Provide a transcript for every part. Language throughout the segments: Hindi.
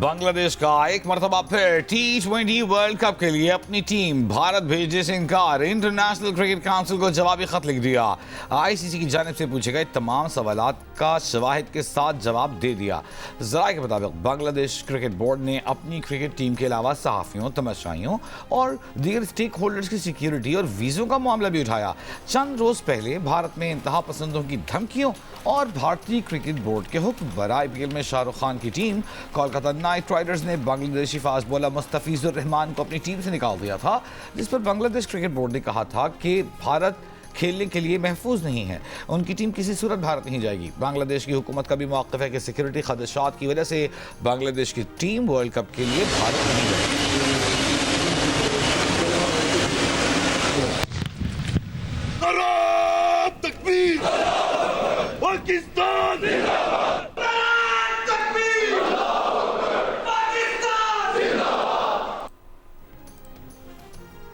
बांग्लादेश का एक मरतबा फिर T20 वर्ल्ड कप के लिए अपनी टीम भारत भेजने से इनकार। इंटरनेशनल क्रिकेट काउंसिल को जवाबी खत लिख दिया। आईसीसी की जानिब से पूछे गए तमाम सवालात का शवाहिद के साथ जवाब दे दिया। जराये के मुताबिक बांग्लादेश क्रिकेट बोर्ड ने अपनी क्रिकेट टीम के अलावा सहाफियों, तमाशाइयों और दीगर स्टेक होल्डर्स की सिक्योरिटी और वीज़ों का मामला भी उठाया। चंद रोज पहले भारत में इंतहा पसंदों की धमकियों और भारतीय क्रिकेट बोर्ड के हुक्म पर IPL में शाहरुख खान की टीम कोलकाता नाइट राइडर्स ने बांग्लादेशी फास्ट बॉलर मुस्तफिजुर रहमान को अपनी टीम से निकाल दिया था, जिस पर बांग्लादेश क्रिकेट बोर्ड ने कहा था कि भारत खेलने के लिए महफूज नहीं है, उनकी टीम किसी सूरत भारत नहीं जाएगी। बांग्लादेश की हुकूमत का भी मौक़िफ़ है कि सिक्योरिटी खदशात की वजह से बांग्लादेश की टीम वर्ल्ड कप के लिए भारत नहीं जाएगी।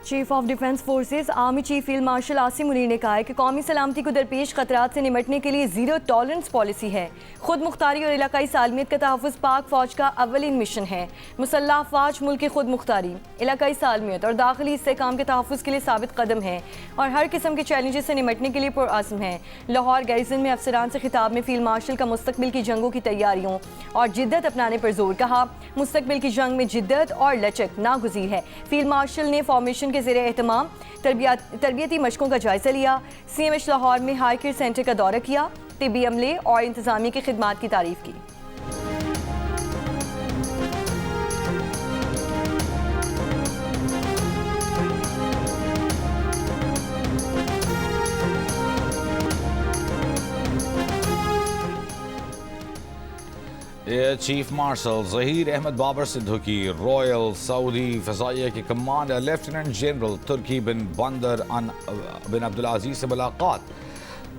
Chief of defence forces army chief field marshal Asim Munir ने कहा है कि कौमी सलामती को दरपेश खतरात से निमटने के लिए जीरो टॉलरेंस पॉलिसी है। खुद मुख्तारी और इलाकाई सालमियत का तहफ़्फ़ुज़ पाक फ़ौज का अव्वलीन मिशन है। मुसल्लह अफ़वाज मुल्क की खुद मुख्तारी, इलाकाई सालमियत और दाखिली इस्तेहकाम के तहफ़्फ़ुज़ के लिए साबित कदम है और हर किस्म के चैलेंजेस से निमटने के लिए पुरअज़्म है। लाहौर गैरिसन में अफसरान से खिताब में फील्ड मार्शल का मुस्तकबिल की जंगों की तैयारियों और जिद्दत अपनाने पर जोर कहा। मुस्तकबिल की जंग में जिद्दत और लचक नागुज़ीर है। फील्ड मार्शल ने फॉर्मेशन के ज़रिए एहतमाम तरबियती मशकों का जायजा लिया। CMH लाहौर में हाई केयर सेंटर का दौरा किया। तिब्बी अमले और इंतजामिया की खिदमात की तारीफ की। Air chief marshal Zaheer Ahmed Babar Sidhu की रॉयल सऊदी फ़ज़ाइया के commander lieutenant general Turki bin Bandar bin Abdul Aziz से मुलाकात।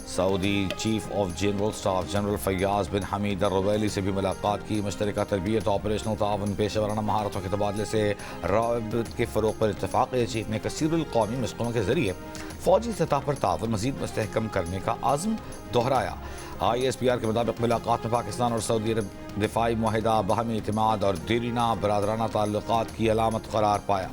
Saudi chief of general staff general Fayyaz bin Hamid Al Ruwaili से भी मुलाकात की। मुश्तरका तरबियत, ऑपरेशनल ताउन, पेशेवराना महारतों के तबादले से राबत के फ़रोग़ पर इत्तफ़ाक़। एयर चीफ ने कसीरुल कौमी मशक़ों के ज़रिए फ़ौजी सतह पर ताउन मज़ीद मुस्तहकम करने का आज़म दोहराया। ISPR के मुताबिक मुलाकात में पाकिस्तान और सऊदी अरब दिफाई मुआहिदा, बाहमी इतिमाद और देरीना बरादराना ताल्लुकात की अलामत करार पाया।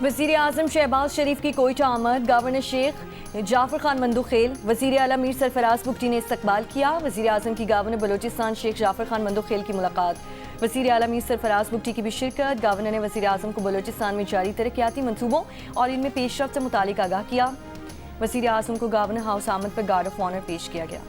वज़ीर आज़म शहबाज शरीफ की कोयटा आमद। गवर्नर शेख जाफर खान मंदोखेल, वज़ीर आला मीर सरफराज बुगटी ने इस्तकबाल किया। वज़ीर आज़म की गवर्नर बलोचिस्तान शेख जाफर खान मंदोखेल की मुलाकात। वज़ीर आला मीर सरफराज बुगटी की भी शिरकत। गवर्नर ने वज़ीर आज़म को बलोचिस्तान में जारी तरक्याती मनसूबों और इनमें पेशरफ्त से मुतालिक आगाह किया। वज़ीर आज़म को गवर्नर हाउस आमद पर गार्ड ऑफ ऑनर पेश किया गया।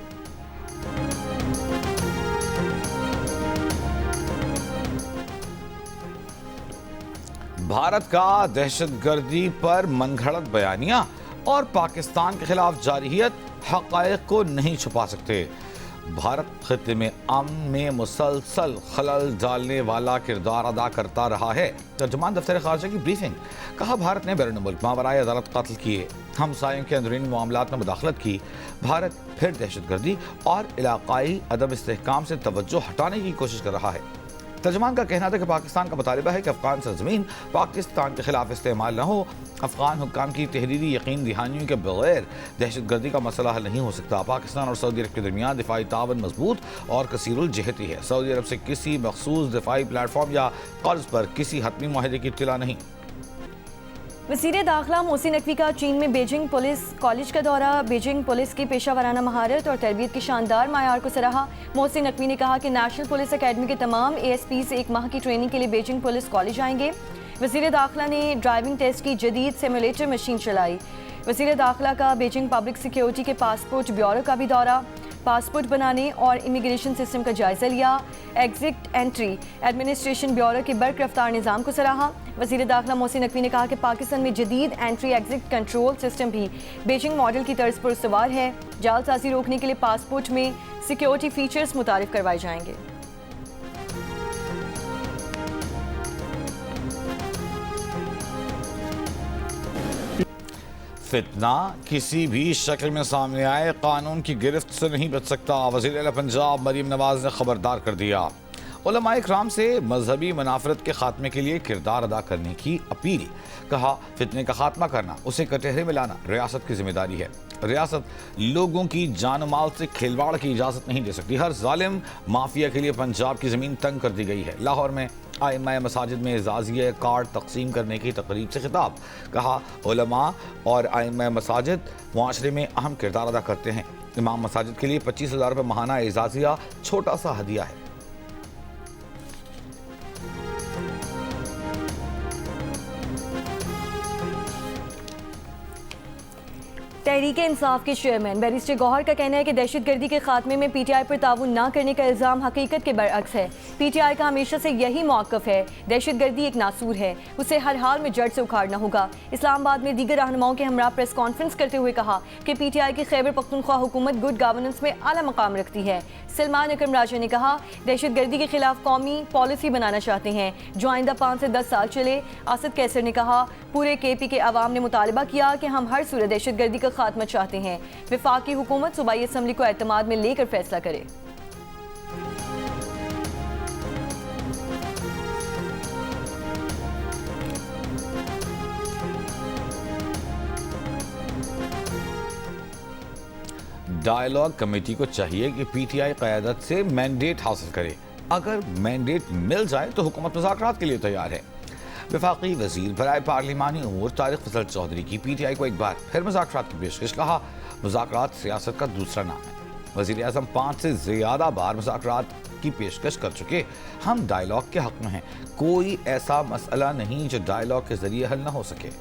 भारत का दहशतगर्दी पर मनगढ़ंत बयानिया और पाकिस्तान के खिलाफ जारहियत हक़ाइक़ को नहीं छुपा सकते। भारत खित्ते में अमन में मुसलसल खलल डालने वाला किरदार अदा करता रहा है। तर्जुमान दफ्तर ख़ारजा की ब्रीफिंग। कहा, भारत ने बैरून मुल्क मावराए अदालत कत्ल किए, हमसायों के अंदरूनी मामलात में मुदाखलत की। भारत फिर दहशतगर्दी और इलाकाई अदम इस्तेहकाम से तवज्जो हटाने की कोशिश कर रहा है। तर्जुमान का कहना था कि पाकिस्तान का मुतालिबा है कि अफगान सरजमीन पाकिस्तान के खिलाफ इस्तेमाल न हो। अफगान हुक्काम की तहरीरी यकीन दहानियों के बगैर दहशतगर्दी का मसला हल नहीं हो सकता। पाकिस्तान और सऊदी अरब के दरमियान दिफाई तावन मजबूत और कसीरुल जहती है। सऊदी अरब से किसी मखसूस दिफाई प्लेटफॉर्म या कर्ज पर किसी हतमी मुआहदे की इत्तला नहीं। वज़ीर दाखिला मोहसिन नकवी का चीन में बीजिंग पुलिस कॉलेज का दौरा। बीजिंग पुलिस की पेशा वराना महारत और तरबियत के शानदार मायार को सराहा। मोहसिन नकवी ने कहा कि नेशनल पुलिस अकेडमी के तमाम ASP से 1 माह की ट्रेनिंग के लिए बीजिंग पुलिस कॉलेज आएंगे। वज़ीर दाखिला ने ड्राइविंग टेस्ट की जदीद सिमुलेटर मशीन चलाई। वज़ीर दाखिला का बीजिंग पब्लिक सिक्योरिटी के पासपोर्ट ब्यूरो का भी दौरा। पासपोर्ट बनाने और इमिग्रेशन सिस्टम का जायजा लिया। एग्जिट एंट्री एडमिनिस्ट्रेशन ब्यूरो के बर्क रफ्तार निज़ाम को सराहा। वज़ीर दाखिला मोहसिन नकवी ने कहा कि पाकिस्तान में जदीद एंट्री एग्जिट कंट्रोल सिस्टम भी बीजिंग मॉडल की तर्ज पर सवार है। जालसाजी रोकने के लिए पासपोर्ट में सिक्योरिटी फीचर्स मुतारिफ करवाए जाएंगे। फितना किसी भी शक्ल में सामने आए कानून की गिरफ्त से नहीं बच सकता। वज़ीर आला पंजाब मरीम नवाज ने खबरदार कर दिया। उलमा इकराम से मजहबी मुनाफरत के खात्मे के लिए किरदार अदा करने की अपील। कहा, फितने का खात्मा करना, उसे कटहरे में लाना रियासत की जिम्मेदारी है। रियासत लोगों की जान माल से खिलवाड़ की इजाजत नहीं दे सकती। हर जालिम माफिया के लिए पंजाब की जमीन तंग कर दी गई है। लाहौर में आइम्मा मसाजिद में एजाज़िया कार्ड तकसीम करने की तकरीब से खिताब। कहा, उलमा और आइम्मा मसाजिद मुआशरे में अहम किरदार अदा करते हैं। इमाम मसाजिद के लिए 25,000 रुपये माहाना एजाज़िया छोटा सा हदिया है। तहरीके इंसाफ के चेयरमैन बैरिस्टर गौहर का कहना है कि दहशतगर्दी के खात्मे में पीटीआई पर ताउन न करने का इल्ज़ाम हकीकत के बरअक्स है। पीटीआई का हमेशा से यही मौक़िफ़ है, दहशतगर्दी एक नासूर है, उसे हर हाल में जड़ से उखाड़ना होगा। इस्लामाबाद में दीगर रहनुमाओं के हमरा प्रेस कॉन्फ्रेंस करते हुए कहा कि पीटीआई की खैबर पख्तूनख्वा हुकूमत गुड गवर्नेंस में आला मकाम रखती है। सलमान अकरम राजा ने कहा, दहशतगर्दी के खिलाफ कौमी पॉलिसी बनाना चाहते हैं जो आइंदा 5 से 10 साल चले। आसिफ कैसर ने कहा, पूरे केपी के अवाम ने मुतालबा किया कि हम हर सूरत दहशतगर्दी का खात्मा चाहते हैं। वफाकी हुकूमत सूबाई असम्बली को एतमाद में लेकर फैसला करे। डायलॉग कमेटी को चाहिए कि पीटीआई क़यादत से मैंडेट हासिल करे। अगर मैंडेट मिल जाए तो हुकूमत मुज़ाकरात के लिए तैयार है। वफाकी वज़ीर बराए पार्लिमानी उमूर तारिक फजल चौधरी की पीटीआई को एक बार फिर मुज़ाकरात की पेशकश। कहा, मुज़ाकरात सियासत का दूसरा नाम है। वज़ीर आज़म 5 से ज़्यादा बार मुज़ाकरात की पेशकश कर चुके। हम डायलॉग के हक़ में हैं। कोई ऐसा मसला नहीं जो डायलॉग के ज़रिए हल न हो सके।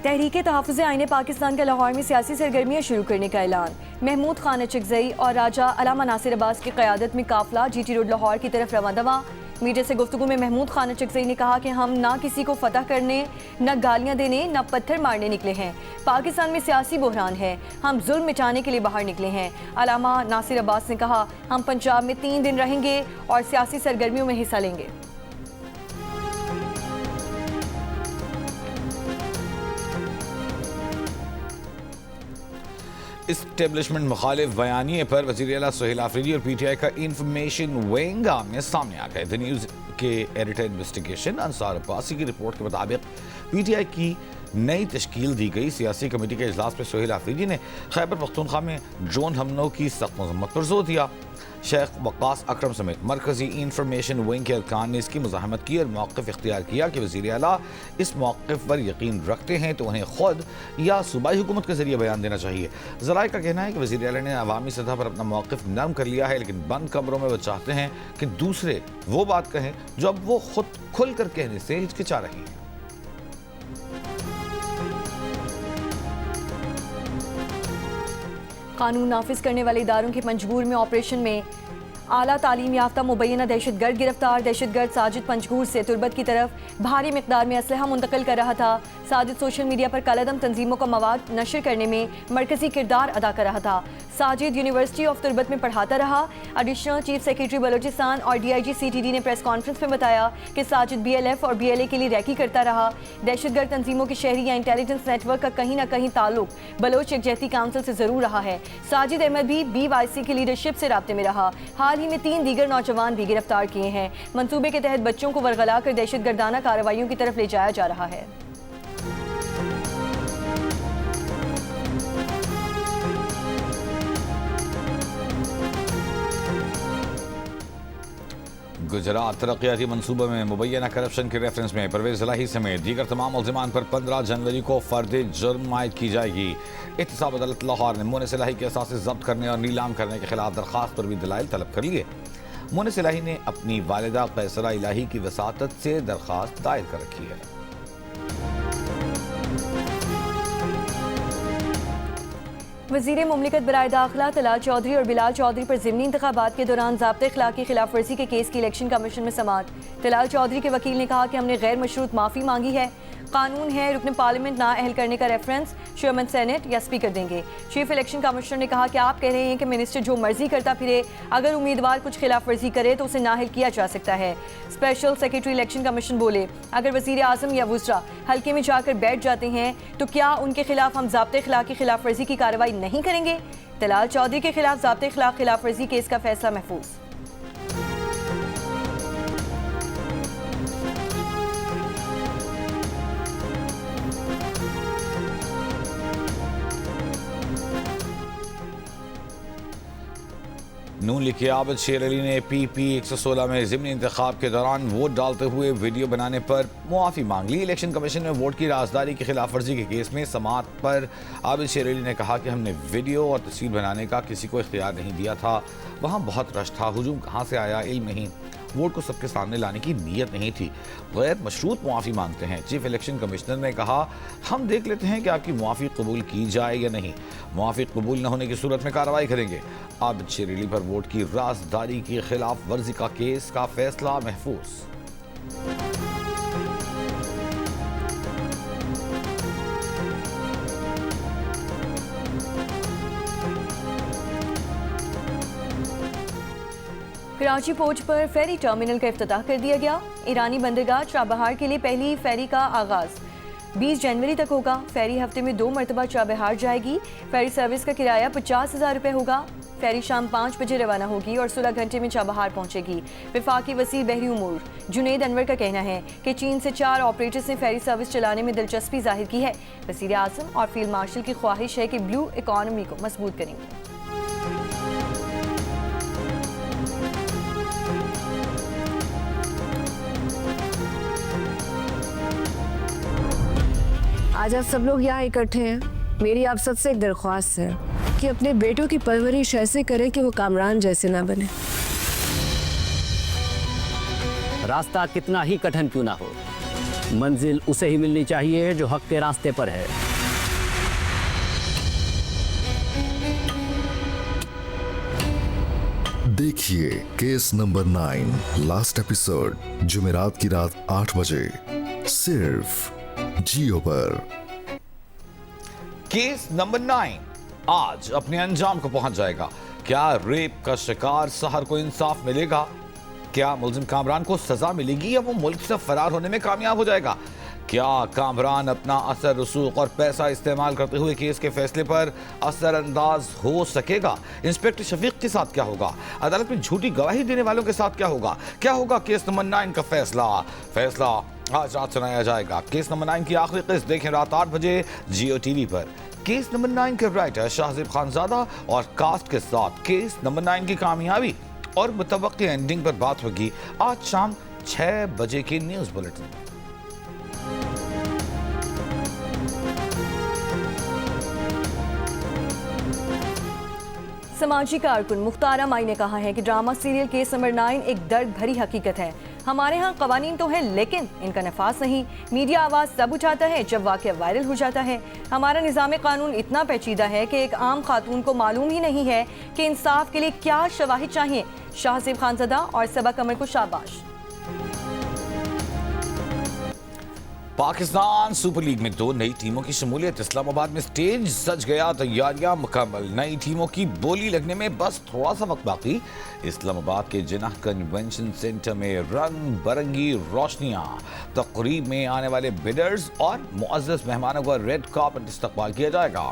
तहरीके तहफ़्फ़ुज़ आईने पाकिस्तान का लाहौर में सियासी सरगर्मियाँ शुरू करने का ऐलान। महमूद खान अचकज़ई और राजा अलामा नासिर अब्बास की क़यादत में काफ़िला जीटी रोड लाहौर की तरफ रवां दवा। मीडिया से गुफ्तगू में महमूद खान अचकज़ई ने कहा कि हम ना किसी को फतह करने, न गालियाँ देने, न पत्थर मारने निकले हैं। पाकिस्तान में सियासी बहरान है, हम जुल्म मिटाने के लिए बाहर निकले हैं। अलामा नासिर अब्बास ने कहा, हम पंजाब में 3 दिन रहेंगे और सियासी सरगर्मियों में हिस्सा लेंगे। इस्टेब्लिशमेंट मुखालिफ बयानिए पर वज़ीर आला सोहेल आफरीदी और पीटीआई का इंफॉर्मेशन विंग आमने सामने आ गए। द न्यूज़ के एडिटर इन्वेस्टिगेशन अंसार अब्बासी की रिपोर्ट के मुताबिक पीटीआई की नई तश्कील दी गई सियासी कमेटी के इजलास में सोहेल आफरीदी ने खैबर पख्तूनख्वा में ड्रोन हमलों की सख्त मजम्मत पर जोर दिया। शेख वक्कास अकरम समेत मरकजी इंफॉर्मेशन विंग के अरकान ने इसकी मुज़ाहमत की और मौक़िफ़ इख्तियार किया कि वज़ीर आला इस मौक़िफ़ पर यकीन रखते हैं तो उन्हें खुद या सूबाई हुकूमत के ज़रिए बयान देना चाहिए। ज़राए का कहना है कि वज़ीर आला ने अवामी सतह पर अपना मौक़िफ़ नरम कर लिया है, लेकिन बंद कमरों में वो चाहते हैं कि दूसरे वो बात कहें जो अब वो खुद खुल कर कहने से हिचकिचा रही है। कानून नाफिज करने वाले इदारों के पंजगूर में ऑपरेशन में आला तालीम याफ्ता मुबैना दहशतगर्द गिरफ्तार। दहशतगर्द साजिद पंजगूर से तुर्बत की तरफ भारी मिकदार में असलहा मुंतकिल कर रहा था। साजिद सोशल मीडिया पर कालादम तंजीमों का मवाद नशर करने में मरकजी किरदार अदा कर रहा था। साजिद यूनिवर्सिटी ऑफ तुर्बत में पढ़ाता रहा। एडिशनल चीफ सेक्रेटरी बलोचिस्तान और DIG CTD ने प्रेस कॉन्फ्रेंस में बताया कि साजिद BLF और BLA के लिए रैकी करता रहा। दहशतगर्द तंजीमों के शहरी या इंटेलिजेंस नेटवर्क का कहीं ना कहीं ताल्लुक बलोच यकजहती काउंसिल से जरूर रहा है। साजिद अहमद भी BYC की लीडरशिप से राब्ते में रहा। हाल ही में 3 दीगर नौजवान भी गिरफ्तार किए हैं। मंसूबे के तहत बच्चों को वरगला कर दहशतगर्दाना कार्रवाइयों की तरफ ले जाया जा रहा है। गुजरात तरक्याती मनसूबे में मुबैना करप्शन के रेफरेंस में परवेज इलाही समेत दीगर तमाम मुल्ज़िमान पर 15 जनवरी को फर्द जुर्म आयद की जाएगी। एहतसाब अदालत लाहौर ने मोनिस इलाही के असासे जब्त करने और नीलाम करने के खिलाफ दरख्वास्त पर भी दलाइल तलब कर लिए। मोनिस इलाही ने अपनी वालिदा कैसरा इलाही की वसातत से दरख्वास्त दायर कर रखी है। वज़ीर मुमलिकत बराए दाखिला तलाल चौधरी और बिलाल चौधरी पर ज़िमनी इंतखाबात के दौरान ज़ाब्ते अखलाक की खिलाफ वर्जी के केस की इलेक्शन कमीशन में समाअत। तलाल चौधरी के वकील ने कहा कि हमने गैर मशरूत माफ़ी मांगी है। कानून है रुकन पार्लियामेंट ना अहल करने का रेफरेंस चेयरमैन सेनेट या स्पीकर देंगे। चीफ इलेक्शन कमिश्नर ने कहा कि आप कह रहे हैं कि मिनिस्टर जो मर्जी करता फिरे, अगर उम्मीदवार कुछ खिलाफ वर्जी करे तो उसे नाअहल किया जा सकता है। स्पेशल सेक्रेटरी इलेक्शन कमीशन बोले, अगर वज़ीर आज़म या वुज़रा हल्के में जाकर बैठ जाते हैं तो क्या उनके खिलाफ हम ज़ाब्ते अखलाक की खिलाफ वर्जी की कार्रवाई नहीं करेंगे? तलाल चौधरी के खिलाफ ज़ाब्ते खिलाफ वर्जी केस का फैसला महफूज। नून लिखे आबद शेर अली ने PP 116 में ज़िमनी इंतखाब के दौरान वोट डालते हुए वीडियो बनाने पर मुआफ़ी मांग ली। इलेक्शन कमीशन में वोट की राजदारी की खिलाफ वर्जी के केस में समाअत पर आबद शेर अली ने कहा कि हमने वीडियो और तस्वीर बनाने का किसी को इख्तियार नहीं दिया था। वहाँ बहुत रश था, हुजूम कहाँ से आया इल्म नहीं, वोट को सबके सामने लाने की नीयत नहीं थी। गैर मशरूत मुआफ़ी मांगते हैं। चीफ इलेक्शन कमिश्नर ने कहा हम देख लेते हैं कि आपकी मुआफ़ी कबूल की जाए या नहीं। मुआफ़ी कबूल न होने की सूरत में कार्रवाई करेंगे। आबिद शेर अली पर वोट की राजदारी की खिलाफ वर्जी का केस का फैसला महफूज। कराची पोर्ट पर फेरी टर्मिनल का इफ्तिताह कर दिया गया। ईरानी बंदरगाह चाबहार के लिए पहली फेरी का आगाज 20 जनवरी तक होगा। फेरी हफ्ते में 2 मरतबा चाबहार जाएगी। फेरी सर्विस का किराया 50,000 रुपये होगा। फेरी शाम 5 बजे रवाना होगी और 16 घंटे में चाबहार पहुंचेगी। वफाकी वज़ीर बहरी उमूर जुनैद अनवर का कहना है कि चीन से 4 ऑपरेटर्स ने फेरी सर्विस चलाने में दिलचस्पी जाहिर की है। वज़ीर आज़म और फील्ड मार्शल की ख्वाहिश है कि ब्लू इकॉनमी को मजबूत करेंगे। आज आप सब लोग यहाँ इकट्ठे हैं। मेरी आप सबसे एक दरख्वास्त है कि अपने बेटों की परवरिश ऐसे करें कि वो कामरान जैसे ना बने। रास्ता कितना ही कठिन क्यों ना हो, मंजिल उसे ही मिलनी चाहिए जो हक के रास्ते पर है। देखिए केस नंबर 9 लास्ट एपिसोड जुमेरात की रात 8 बजे सिर्फ जियो पर। केस नंबर 9 आज अपने अंजाम को पहुंच जाएगा। क्या रेप का शिकार सहर को इंसाफ मिलेगा? क्या मुल्जिम कामरान को सजा मिलेगी या वो मुल्क से फरार होने में कामयाब हो जाएगा? क्या कामरान अपना असर रसूख और पैसा इस्तेमाल करते हुए केस के फैसले पर असरअंदाज हो सकेगा? इंस्पेक्टर शफीक के साथ क्या होगा? अदालत में झूठी गवाही देने वालों के साथ क्या होगा? क्या होगा केस नंबर 9 का फैसला आज रात सुनाया जाएगा। केस नंबर 9 की आखिरी किस्त देखें रात 8 बजे जियो टीवी पर। केस नंबर 9 के राइटर शाहज़ेब खानज़ादा और कास्ट के साथ केस नंबर 9 की कामयाबी और मुतवक्की एंडिंग पर बात होगी आज शाम 6 बजे के न्यूज़ बुलेटिन में। समाजी कारकुन मुख्तारा माई ने कहा है कि ड्रामा सीरियल केस नंबर 9 एक दर्द भरी हकीकत है। हमारे यहाँ कवानीन तो है लेकिन इनका नफाज नहीं। मीडिया आवाज़ तब उठाता है जब वाक़या वायरल हो जाता है। हमारा निज़ाम कानून इतना पेचीदा है कि एक आम खातून को मालूम ही नहीं है कि इंसाफ के लिए क्या शवाहिद चाहिए। शाहज़ेब खानज़ादा और सबा कमर को शाबाश। पाकिस्तान सुपर लीग में 2 नई टीमों की शमूलियत। इस्लामाबाद में स्टेज सज गया, तैयारियां मुकम्मल। नई टीमों की बोली लगने में बस थोड़ा सा वक्त बाकी। इस्लामाबाद के जिन्नाह कन्वेंशन सेंटर में रंग बरंगी रोशनियां। तकरीब में आने वाले बिडर्स और मुअज़्ज़ज़ मेहमानों का रेड कार्पेट इस्तकबाल किया जाएगा।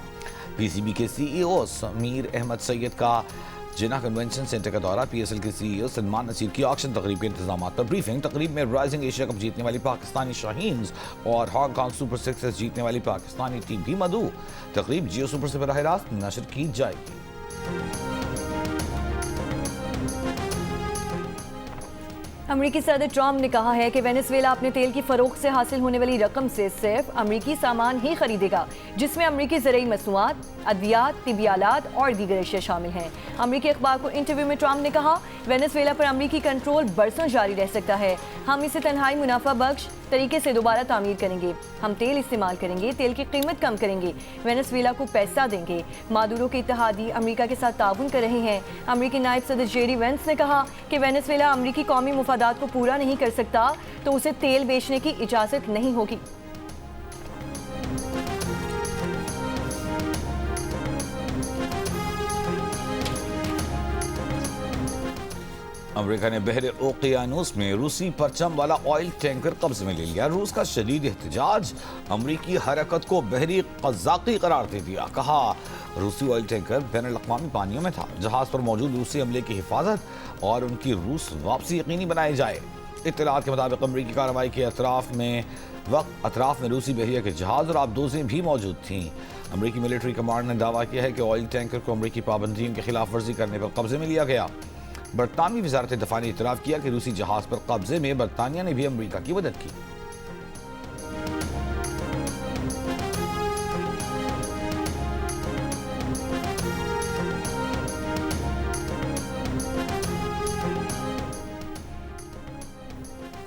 PCB के CEO समीर अहमद सैयद का जिन्नाह कन्वेंशन सेंटर का दौरा। PSL के CEO सलमान नसीर की ऑक्शन तकरीब के इंतजामात पर ब्रीफिंग। तकरीब में राइजिंग एशिया कप जीतने वाली पाकिस्तानी शाहीन्स और हांगकांग सुपर सिक्सर्स जीतने वाली पाकिस्तानी टीम भी मदऊ। तकरीब जियो सुपर से बराह रास्त नशर की जाएगी। अमरीकी सदर ट्रंप ने कहा है कि वेनेजुएला अपने तेल की फरोख्त से हासिल होने वाली रकम से सिर्फ अमरीकी सामान ही खरीदेगा, जिसमें अमरीकी ज़रूरी मसनूआत, अद्वियात, तिब्बी आलात और दीगर अशिया शामिल हैं। अमरीकी अखबार को इंटरव्यू में ट्रंप ने कहा, वेनेजुएला पर अमरीकी कंट्रोल बरसों जारी रह सकता है। हम इसे तन्हाई मुनाफा बख्श तरीके से दोबारा तामीर करेंगे। हम तेल इस्तेमाल करेंगे, तेल की कीमत कम करेंगे, वेनेजुएला को पैसा देंगे। मादुरो के इत्तेहादी अमरीका के साथ ताउन कर रहे हैं। अमरीकी नायब सदर जेडी वेंस ने कहा कि वेनेजुएला अमरीकी कौमी मुफादात को पूरा नहीं कर सकता तो उसे तेल बेचने की इजाज़त नहीं होगी। अमेरिका ने बहरे ओकियानूस में रूसी परचम वाला ऑयल टैंकर कब्जे में ले लिया। रूस का शदीद एहतजाज, अमेरिकी हरकत को बहरी कज़ाकी करार दे दिया। कहा रूसी ऑयल टैंकर बैनुल-अक़वामी पानियों में था। जहाज पर मौजूद रूसी अमले की हिफाजत और उनकी रूस वापसी यकीनी बनाई जाए। इत्तलात के मुताबिक अमरीकी कार्रवाई के अतराफ में रूसी बहरिया के जहाज और आबदोजें भी मौजूद थीं। अमरीकी मिलिट्री कमांड ने दावा किया है कि ऑयल टैंकर को अमरीकी पाबंदियों की खिलाफ वर्जी करने पर कब्जे में लिया गया। बरतानवी वजारत दफा ने इतराफ़ किया कि रूसी जहाज पर कब्जे में बरतानिया ने भी अमरीका की मदद की।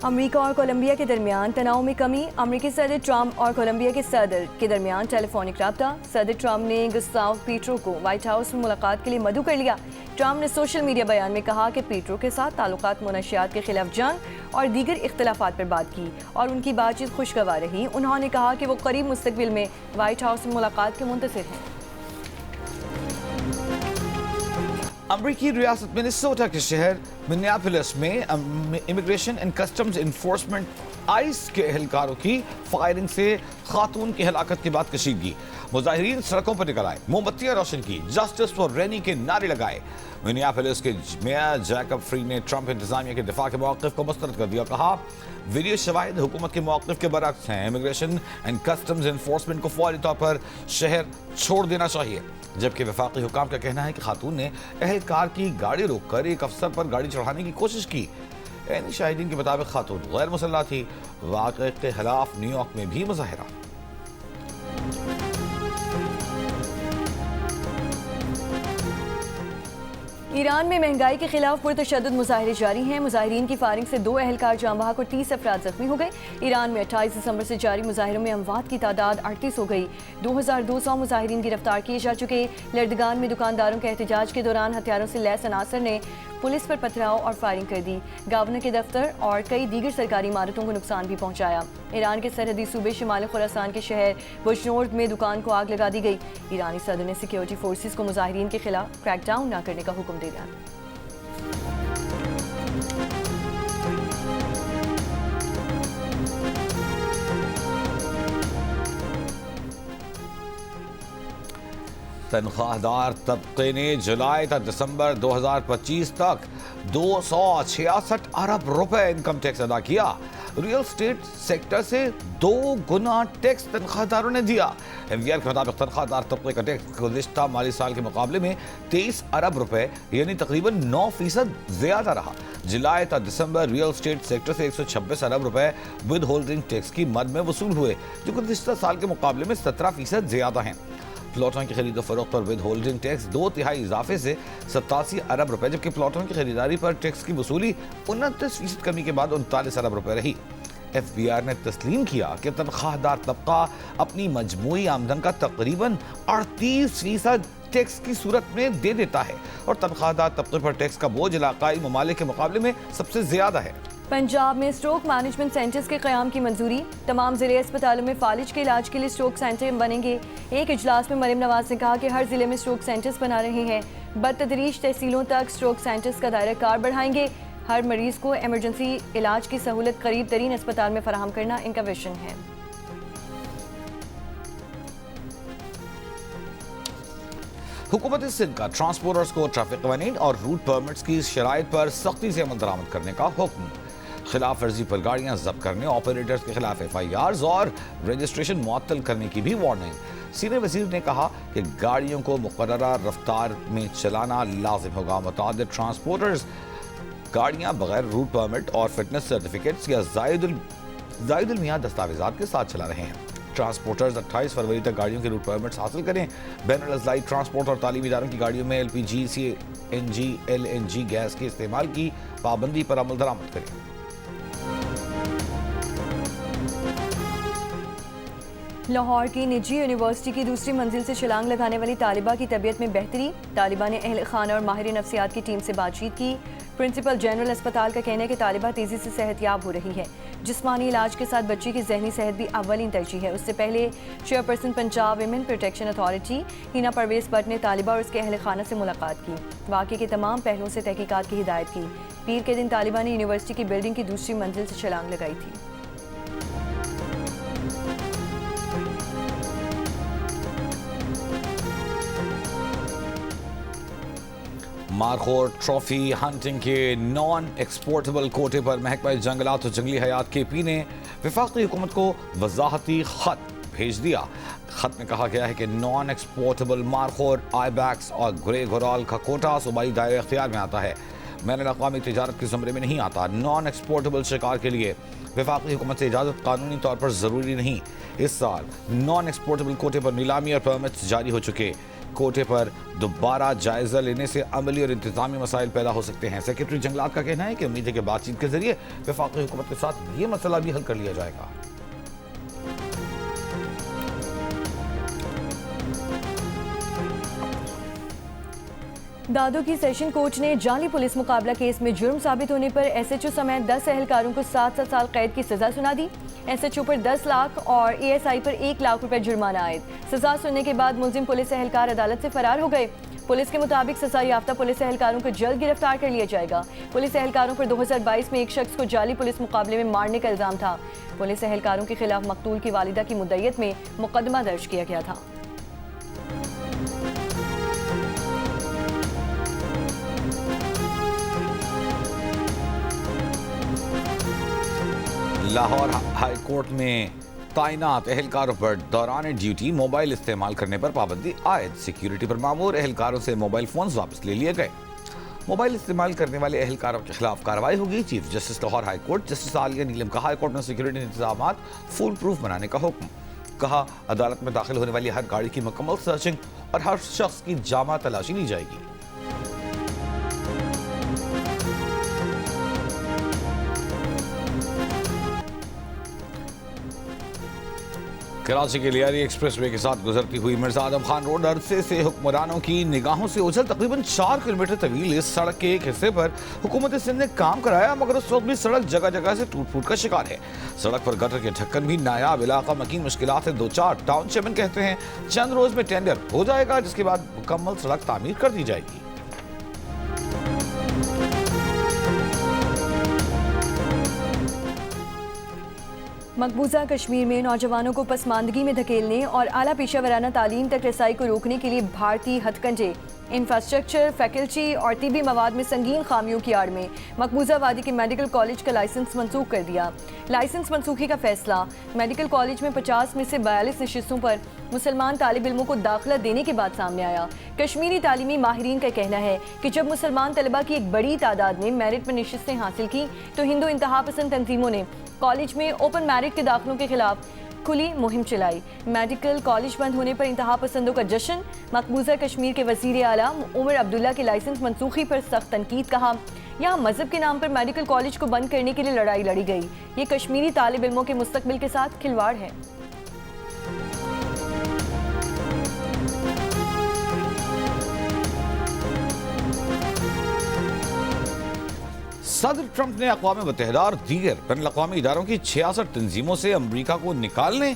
अमेरिका और कोलंबिया के दरमियान तनाव में कमी, अमेरिकी सदर ट्रंप और कोलंबिया के सदर के दरमियान टेलीफोनिक रब्ता। सदर ट्रंप ने गुस्ताव पेट्रो को व्हाइट हाउस में मुलाकात के लिए मदऊ कर लिया। ट्रंप ने सोशल मीडिया बयान में कहा कि पेट्रो के साथ ताल्लुकात मुनशियात के खिलाफ जंग और दीगर इख्तलाफात पर बात की और उनकी बातचीत खुशगवार रही। उन्होंने कहा कि वो करीब मुस्तकबिल में व्हाइट हाउस में मुलाकात के मुंतज़िर हैं। अमरीकी रियासत मिनेसोटा के शहर मिनियापोलिस में immigration and customs enforcement ice के एहलकारों की फायरिंग से खातून की हलाकत के बाद कशीदगी। मुजाहिरीन सड़कों पर निकल आए, मोमबत्तियां रोशन की, जस्टिस फॉर रेनी के नारे लगाए। मिनियापोलिस के मेयर जैकब फ्री ने ट्रंप इंतजामिया के दिफा के मौक़िफ़ को मुस्तरद कर दिया। कहा वीडियो शवाहिद हुकूमत के मौक़िफ़ के बरअक्स हैं। इमिग्रेशन एंड कस्टम्स इन्फोर्समेंट को फौरी तौर पर शहर छोड़ देना चाहिए। जबकि वफाकी हुकाम का कहना है कि खातून ने एहलकार की गाड़ी रोककर एक अफसर पर गाड़ी चढ़ाने की कोशिश की। ऐनी शाहिदीन के मुताबिक खातून गैर मुसल्लह थी। वाक़े के खिलाफ न्यूयॉर्क में भी मुजाहिरा। ईरान में महंगाई के खिलाफ पुरतशद्दुद मुजाहिरे जारी हैं। मुजाहिरीन की फायरिंग से 2 एहलकार जाँ बहक और 30 अफराद जख्मी हो गए। ईरान में 28 दिसंबर से जारी मुजाहिरों में अमवात की तादाद 38 हो गई। 2200 मुजाहिरीन गिरफ्तार किए जा चुके। लर्दगान में दुकानदारों के एहतजाज के दौरान हथियारों से लैस अनासर ने पुलिस पर पथराव और फायरिंग कर दी। गवर्नर के दफ्तर और कई दीगर सरकारी इमारतों को नुकसान भी पहुंचाया। ईरान के सरहदी सूबे शिमाली खुरासान के शहर बुशनोर्द में दुकान को आग लगा दी गई। ईरानी सदर ने सिक्योरिटी फोर्सेस को मुजाहिरीन के खिलाफ क्रैकडाउन न करने का हुक्म दे दिया। तनख्वाहदार तबके ने जुलाई तक दिसंबर 2025 तक 266 अरब रुपए इनकम टैक्स अदा किया। रियल स्टेट सेक्टर से 2 गुना टैक्स तनख्वाहदारों ने दिया। एमवीआर के मुताबिक तनख्वाहदार तबके का टैक्स गुज़िश्ता माली साल के मुकाबले में 23 अरब रुपए यानी तकरीबन 9% ज्यादा रहा। जुलाई तक दिसंबर रियल स्टेट सेक्टर से 126 अरब रुपए विद होल्डिंग टैक्स की मद में वसूल हुए, जो गुज़िश्ता साल के मुकाबले में 17% ज्यादा हैं। प्लॉटों की खरीद फरोख्त पर विद होल्डिंग टैक्स 2/3 इजाफे से 87 अरब रुपए, जबकि प्लॉटों की खरीदारी पर टैक्स की वसूली 29% कमी के बाद 39 अरब रुपए रही। एफबीआर ने तस्लीम किया कि तनख्वाहदार तबका अपनी मजमूई आमदन का तकरीबन 38% टैक्स की सूरत में दे देता है और तनख्वाहदार तबके पर टैक्स का बोझ इलाकाई ममालिक के मुकाबले में सबसे ज्यादा है। पंजाब में स्ट्रोक मैनेजमेंट सेंटर्स के क़याम की मंजूरी। तमाम ज़िले अस्पतालों में फालिज के इलाज के लिए स्ट्रोक सेंटर बनेंगे। एक इजलास में मरियम नवाज ने कहा कि हर ज़िले में स्ट्रोक सेंटर्स बना रहे हैं। बतदरीज तहसीलों तक स्ट्रोक सेंटर्स का दायरा कार बढ़ाएंगे। हर मरीज को एमरजेंसी इलाज की सहूलत करीब तरीन अस्पताल में फराहम करना इनका विजन है। हुकूमत सिंध का ट्रांसपोर्टर्स को ट्रैफिक कवानीन और रूट परमिट्स की शराइत पर सख्ती से अमल दरामद करने का हुक्म। खिलाफ वर्जी पर गाड़ियां जब्त करने, ऑपरेटर्स के खिलाफ FIRs और रजिस्ट्रेशन मुअत्तल करने की भी वार्निंग। सीनियर वजीर ने कहा कि गाड़ियों को मुकर्ररा रफ्तार में चलाना लाजिम होगा। मुतादिद ट्रांसपोर्टर्स गाड़ियां बगैर रूट परमिट और फिटनेस सर्टिफिकेट्स या जायदुल मियाद दस्तावेजात के साथ चला रहे हैं। ट्रांसपोर्टर्स 28 फरवरी तक गाड़ियों के रूट परमिट्स हासिल करें। बैनुल अज़लाई ट्रांसपोर्ट और तालीमी इदारों की गाड़ियों में LPG, CNG, LNG गैस के इस्तेमाल की पाबंदी पर अमल दरामद करें। लाहौर की निजी यूनिवर्सिटी की दूसरी मंजिल से छलांग लगाने वाली तालिबा की तबीयत में बेहतरी। तालिबा ने अहल खाना और माहिर नफ्सियात की टीम से बातचीत की। प्रिंसिपल जनरल अस्पताल का कहना है कि तालिबा तेज़ी से सेहतयाब हो रही है। जिस्मानी इलाज के साथ बच्ची की जहनी सेहत भी अव्वलीन तरजीह है। उससे पहले chairperson Punjab women protection authority Hina Parvez Bhatt ने तालिबा और उसके अहल खाना से मुलाकात की। वाक़े के तमाम पहलुओं से तहकीकात की हिदायत की। पीर के दिन तालिबान ने यूनिवर्सिटी की बिल्डिंग की दूसरी मंजिल से छलांग लगाई थी। मारखोर ट्रॉफी हंटिंग के नॉन एक्सपोर्टेबल कोटे पर महकमा जंगलात और जंगली हयात KP ने वफाकी हुकूमत को वजाहती खत भेज दिया। खत में कहा गया है कि नॉन एक्सपोर्टेबल मारखोर आईबैक्स और ग्रे घोराल का कोटा सूबाई दायरे अख्तियार में आता है, मैंने अक़वामी तिजारत के ज़मरे में नहीं आता। नॉन एक्सपोर्टेबल शिकार के लिए वफाकी हुकूमत से इजाज़त कानूनी तौर पर ज़रूरी नहीं। इस साल नॉन एक्सपोर्टेबल कोटे पर नीलामी और परमिट्स जारी हो चुके। कोटे पर दोबारा जायजा लेने से अमली और इंतजामी मसाइल पैदा हो सकते हैं। सेक्रेटरी जंगलात का कहना है कि उम्मीद है कि बातचीत के जरिए वफाकी हुकूमत के साथ ये मसला भी हल कर लिया जाएगा। दादू की सेशन कोर्ट ने जाली पुलिस मुकाबला केस में जुर्म साबित होने पर SHO समेत 10 एहलकारों को 7 साल कैद की सजा सुना दी। SHO पर 10 लाख और ASI पर 1 लाख रुपए जुर्माना आयद। सजा सुनने के बाद मुलजिम पुलिस एहलकार अदालत से फरार हो गए। पुलिस के मुताबिक सजा याफ्ता पुलिस एहलकारों को जल्द गिरफ्तार कर लिया जाएगा। पुलिस एहलकारों पर 2022 में एक शख्स को जाली पुलिस मुकाबले में मारने का इल्जाम था। पुलिस एहलकारों के खिलाफ मकतूल की वालिदा की मुद्दत में मुकदमा दर्ज किया गया था। लाहौर हाई कोर्ट में तैनात एहलकारों पर दौरान ड्यूटी मोबाइल इस्तेमाल करने पर पाबंदी आयद। सिक्योरिटी पर मामूर एहलकारों से मोबाइल फोन्स वापस ले लिए गए। मोबाइल इस्तेमाल करने वाले एहलकारों के खिलाफ कार्रवाई होगी। Chief justice Lahore high court justice Aalia Neelum का हाई कोर्ट में सिक्योरिटी इंतजाम फुल प्रूफ बनाने का हुक्म। कहा, अदालत में दाखिल होने वाली हर गाड़ी की मुकम्मल सर्चिंग और हर शख्स की जामा तलाशी ली जाएगी। कराची के लियारी एक्सप्रेसवे के साथ गुजरती हुई मिर्जा आदम खान रोड अरसे से हुक्मरानों की निगाहों से ओझल तकरीबन 4 किलोमीटर तवील इस सड़क के एक हिस्से पर हुकूमत सिंध ने काम कराया, मगर उस वक्त भी सड़क जगह जगह से टूट फूट का शिकार है। सड़क पर गटर के ढक्कन भी नायाब, इलाका मकीन मुश्किलात से 2-4। टाउन चेयरमैन कहते हैं चंद रोज में टेंडर हो जाएगा, जिसके बाद मुकम्मल सड़क तामीर कर दी जाएगी। मकबूजा कश्मीर में नौजवानों को पसमानदगी में धकेलने और आला पेशा वराना तालीम तक रसाई को रोकने के लिए भारतीय हथकंडे, इंफ्रास्ट्रक्चर, फैकल्टी और तिबी मवाद में संगीन खामियों की आड़ में मकबूजा वादी के मेडिकल कॉलेज का लाइसेंस मनसूख कर दिया। लाइसेंस मनसूखी का फैसला मेडिकल कॉलेज में 50 में से 42 नशिस्तों पर मुसलमान तालिब इल्मों को दाखिला देने के बाद सामने आया। कश्मीरी तालीमी माहिरीन का कहना है कि जब मुसलमान तलबा की एक बड़ी तादाद ने मेरिट में नशिस्तें हासिल की तो हिंदू इंतहा पसंद तंजीमों ने कॉलेज में ओपन मेरिट के दाखिलों के खिलाफ खुली मुहिम चलाई। मेडिकल कॉलेज बंद होने पर इंतहा पसंदों का जश्न। मकबूजा कश्मीर के वजीर आला उमर अब्दुल्ला की लाइसेंस मनसूखी पर सख्त तनकीद। कहा, यहाँ मजहब के नाम पर मेडिकल कॉलेज को बंद करने के लिए लड़ाई लड़ी गई। ये कश्मीरी तालिब इल्मों के मुस्तकबिल के साथ खिलवाड़ है। सदर ट्रंप ने अक़वाम मुत्तहिदा और दीगर बैनुल अक़वामी इदारों की 66 तंजीमों से अमरीका को निकालने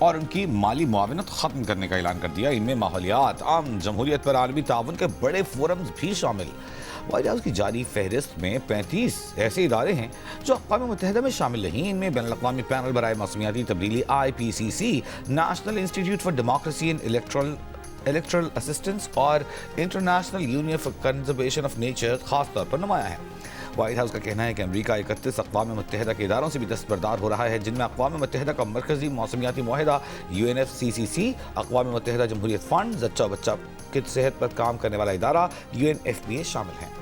और उनकी माली मुआवनत ख़त्म करने का ऐलान कर दिया। इनमें माहौलियात, आम जमहूरियत पर आलमी ताउन के बड़े फोरम्स भी शामिल। व्हाइट हाउस की जारी फहरिस्त में 35 ऐसे इदारे हैं जो अक़वाम मुत्तहिदा में शामिल नहीं। इनमें बैनुल अक़वामी पैनल बराए मौसमियाती तब्दीली IPCC, national institute for democracy and electoral assistance और international union for conservation of nature खास तौर पर नुमाया है। व्हाइट हाउस का कहना है कि अमेरिका 31 अक़वाम मुत्तहिदा के इदारों से भी दस्तबरदार हो रहा है, जिनमें अक़वाम मुत्तहिदा का मरकजी मौसमियाती मुआहिदा UNFCCC, अक़वाम मुत्तहिदा जमहूरियत फंड, जच्चा बच्चा की सेहत पर काम करने वाला इदारा UNFPA शामिल हैं।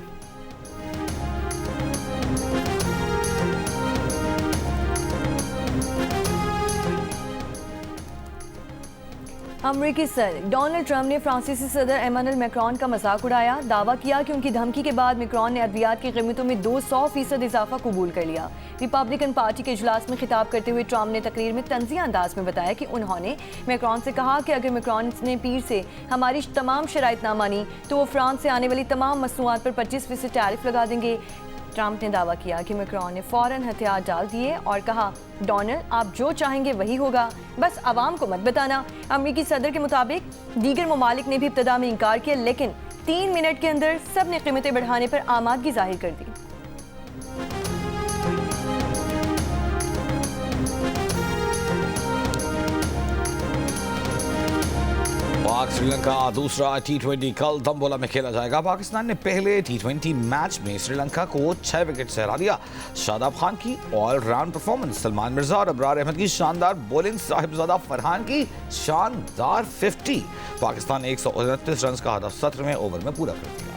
अमरीकी सदर डोनाल्ड ट्रंप ने फ्रांसीसी सदर एमानुएल मैक्रोन का मजाक उड़ाया। दावा किया कि उनकी धमकी के बाद मैक्रोन ने अद्वियात की कीमतों में 200% इजाफा कबूल कर लिया। रिपब्लिकन पार्टी के इजलास में खिताब करते हुए ट्रंप ने तकरीर में तंज़िया अंदाज में बताया कि उन्होंने मैक्रोन से कहा कि अगर मैक्रोन ने पीर से हमारी तमाम शराइत ना मानी तो वो फ्रांस से आने वाली तमाम मसनूआत पर 25% टैरिफ लगा देंगे। ट्रंप ने दावा किया कि मैक्रोन ने फौरन हथियार डाल दिए और कहा, डोनाल्ड, आप जो चाहेंगे वही होगा, बस आवाम को मत बताना। अमरीकी सदर के मुताबिक दीगर ममालिक ने भी इब्तदा में इनकार किया, लेकिन 3 मिनट के अंदर सब ने कीमतें बढ़ाने पर आमादगी जाहिर कर दी। पाक श्रीलंका दूसरा T20 कल तंबोला में खेला जाएगा। पाकिस्तान ने पहले T20 मैच में श्रीलंका को 6 विकेट से हरा दिया। शादाब खान की ऑलराउंड परफॉर्मेंस, सलमान मिर्जा और अबरार अहमद की शानदार बॉलिंग, साहिबजादा फरहान की शानदार 50। पाकिस्तान ने 129 रन का हदफ सत्र में ओवर में पूरा कर दिया।